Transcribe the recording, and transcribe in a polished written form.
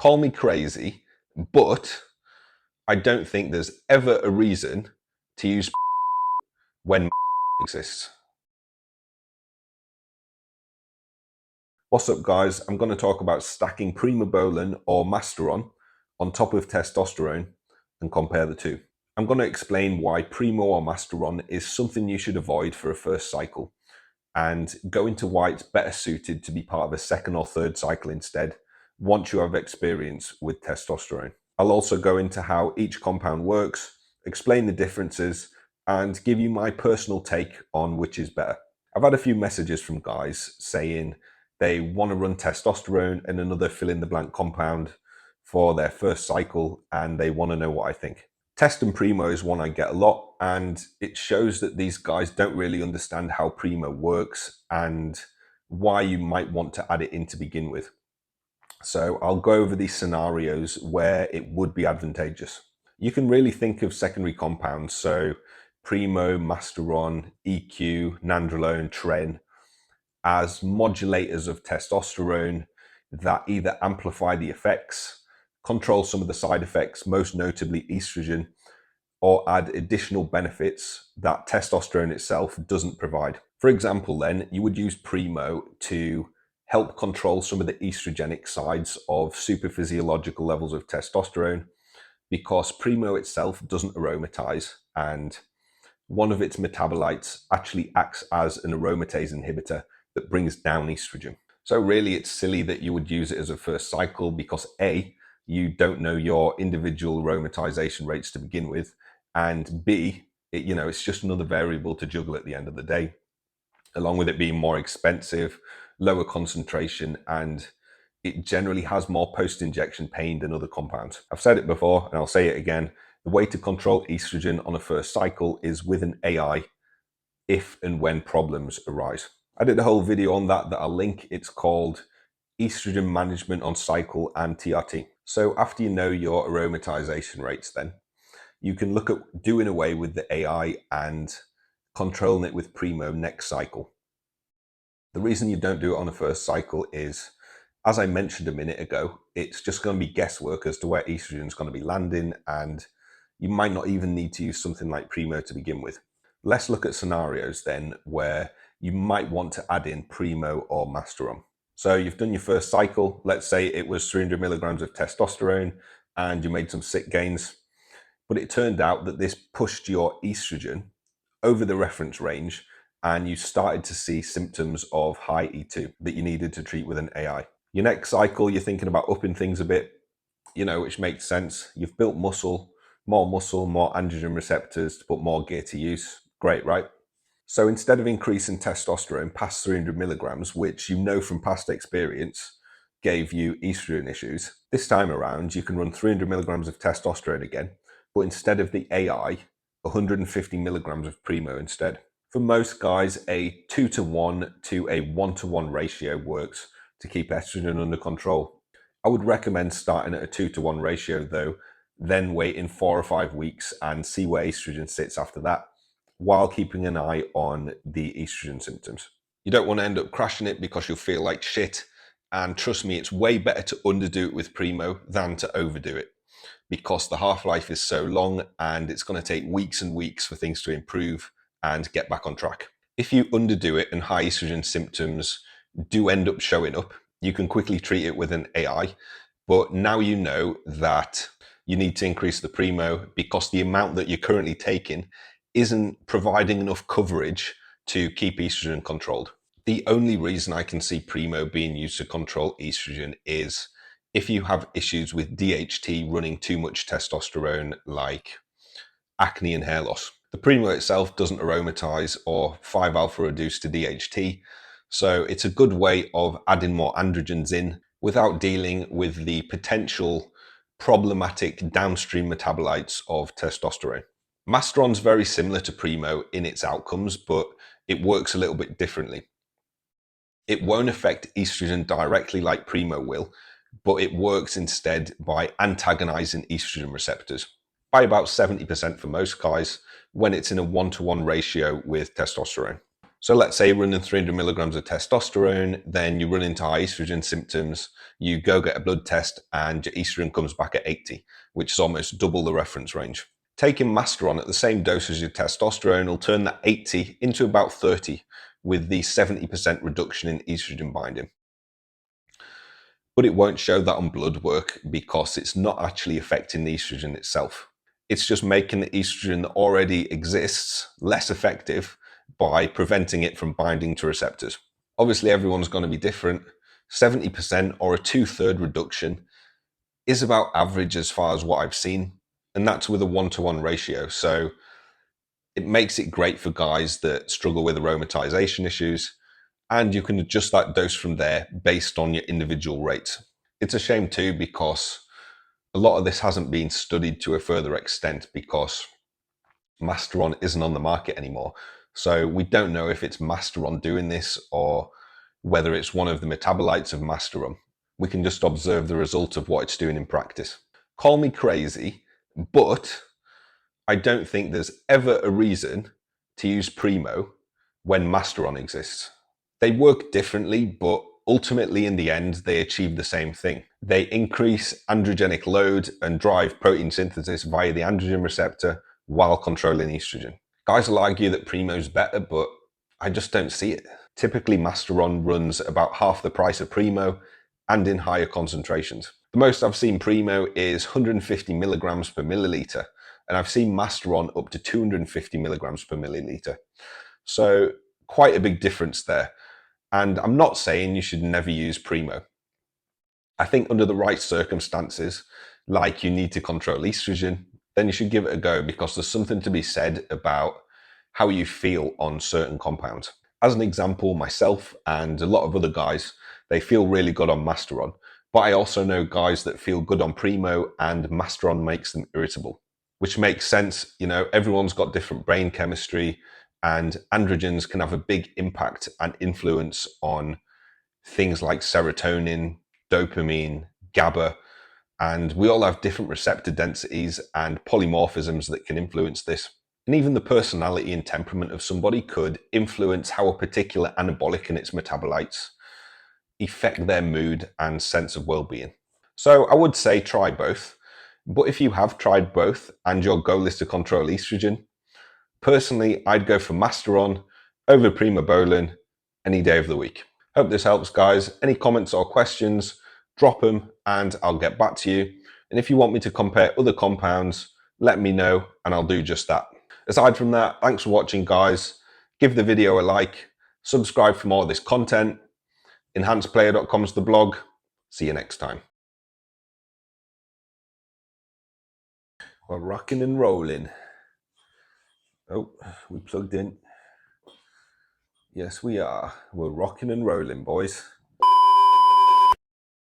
Call me crazy, but I don't think there's ever a reason to use when exists. What's up, guys? I'm going to talk about stacking Primobolan or Masteron on top of testosterone and compare the two. I'm going to explain why Primo or Masteron is something you should avoid for a first cycle and go into why it's better suited to be part of a second or third cycle instead once you have experience with testosterone. I'll also go into how each compound works, explain the differences, and give you my personal take on which is better. I've had a few messages from guys saying they want to run testosterone and another fill-in-the-blank compound for their first cycle, and they want to know what I think. Test and Primo is one I get a lot, and it shows that these guys don't really understand how Primo works and why you might want to add it in to begin with. So I'll go over these scenarios where it would be advantageous. You can really think of secondary compounds, so Primo, Masteron, EQ, Nandrolone, Tren, as modulators of testosterone that either amplify the effects, control some of the side effects, most notably estrogen, or add additional benefits that testosterone itself doesn't provide. For example, then, you would use Primo to help control some of the estrogenic sides of superphysiological levels of testosterone because Primo itself doesn't aromatize, and one of its metabolites actually acts as an aromatase inhibitor that brings down estrogen. So really, it's silly that you would use it as a first cycle because A, you don't know your individual aromatization rates to begin with, and B, it's just another variable to juggle at the end of the day, along with it being more expensive, lower concentration, and it generally has more post-injection pain than other compounds. I've said it before, and I'll say it again. The way to control estrogen on a first cycle is with an AI if and when problems arise. I did a whole video on that I'll link. It's called Estrogen Management on Cycle and TRT. So after you know your aromatization rates, then you can look at doing away with the AI and controlling it with Primo next cycle. The reason you don't do it on the first cycle is, as I mentioned a minute ago, it's just going to be guesswork as to where estrogen is going to be landing, and you might not even need to use something like Primo to begin with. Let's look at scenarios then where you might want to add in Primo or Masteron. So you've done your first cycle. Let's say it was 300 milligrams of testosterone and you made some sick gains, but it turned out that this pushed your estrogen over the reference range and you started to see symptoms of high E2 that you needed to treat with an AI. Your next cycle, you're thinking about upping things a bit, which makes sense. You've built muscle, more androgen receptors to put more gear to use. Great, right? So instead of increasing testosterone past 300 milligrams, which you know from past experience gave you estrogen issues, this time around you can run 300 milligrams of testosterone again, but instead of the AI, 150 milligrams of Primo instead. For most guys, a 2-to-1 to a 1-to-1 ratio works to keep estrogen under control. I would recommend starting at a 2-to-1 ratio though, then waiting 4 or 5 weeks and see where estrogen sits after that, while keeping an eye on the estrogen symptoms. You don't want to end up crashing it because you'll feel like shit. And trust me, it's way better to underdo it with Primo than to overdo it, because the half-life is so long and it's going to take weeks and weeks for things to improve and get back on track. If you underdo it and high estrogen symptoms do end up showing up, you can quickly treat it with an AI. But now you know that you need to increase the Primo because the amount that you're currently taking isn't providing enough coverage to keep estrogen controlled. The only reason I can see Primo being used to control estrogen is if you have issues with DHT running too much testosterone, like acne and hair loss. The Primo itself doesn't aromatize or 5-alpha reduce to DHT, so it's a good way of adding more androgens in without dealing with the potential problematic downstream metabolites of testosterone. Masteron's very similar to Primo in its outcomes, but it works a little bit differently. It won't affect estrogen directly like Primo will, but it works instead by antagonizing estrogen receptors by about 70% for most guys when it's in a 1-to-1 ratio with testosterone. So let's say you're running 300 milligrams of testosterone, then you run into high estrogen symptoms, you go get a blood test and your estrogen comes back at 80, which is almost double the reference range. Taking Masteron at the same dose as your testosterone will turn that 80 into about 30 with the 70% reduction in estrogen binding. But it won't show that on blood work because it's not actually affecting the estrogen itself. It's just making the estrogen that already exists less effective by preventing it from binding to receptors. Obviously, everyone's going to be different. 70% or a 2/3 reduction is about average as far as what I've seen, and that's with a 1-to-1 ratio. So it makes it great for guys that struggle with aromatization issues, and you can adjust that dose from there based on your individual rates. It's a shame too because a lot of this hasn't been studied to a further extent because Masteron isn't on the market anymore. So we don't know if it's Masteron doing this or whether it's one of the metabolites of Masteron. We can just observe the result of what it's doing in practice. Call me crazy, but I don't think there's ever a reason to use Primo when Masteron exists. They work differently, but ultimately in the end, they achieve the same thing. They increase androgenic load and drive protein synthesis via the androgen receptor while controlling estrogen. Guys will argue that Primo's better, but I just don't see it. Typically, Masteron runs about half the price of Primo and in higher concentrations. The most I've seen Primo is 150 milligrams per milliliter, and I've seen Masteron up to 250 milligrams per milliliter. So quite a big difference there. And I'm not saying you should never use Primo. I think under the right circumstances, like you need to control estrogen, then you should give it a go because there's something to be said about how you feel on certain compounds. As an example, myself and a lot of other guys, they feel really good on Masteron, but I also know guys that feel good on Primo and Masteron makes them irritable, which makes sense. You know, everyone's got different brain chemistry and androgens can have a big impact and influence on things like serotonin, dopamine, GABA, and we all have different receptor densities and polymorphisms that can influence this. And even the personality and temperament of somebody could influence how a particular anabolic and its metabolites affect their mood and sense of well-being. So I would say try both. But if you have tried both and your goal is to control estrogen, personally, I'd go for Masteron over Primobolan any day of the week. Hope this helps, guys. Any comments or questions, drop them and I'll get back to you. And if you want me to compare other compounds, let me know and I'll do just that. Aside from that, thanks for watching, guys. Give the video a like, subscribe for more of this content. Enhancedplayer.com is the blog. See you next time. We're rocking and rolling. Oh, we plugged in. Yes, we are. We're rocking and rolling, boys.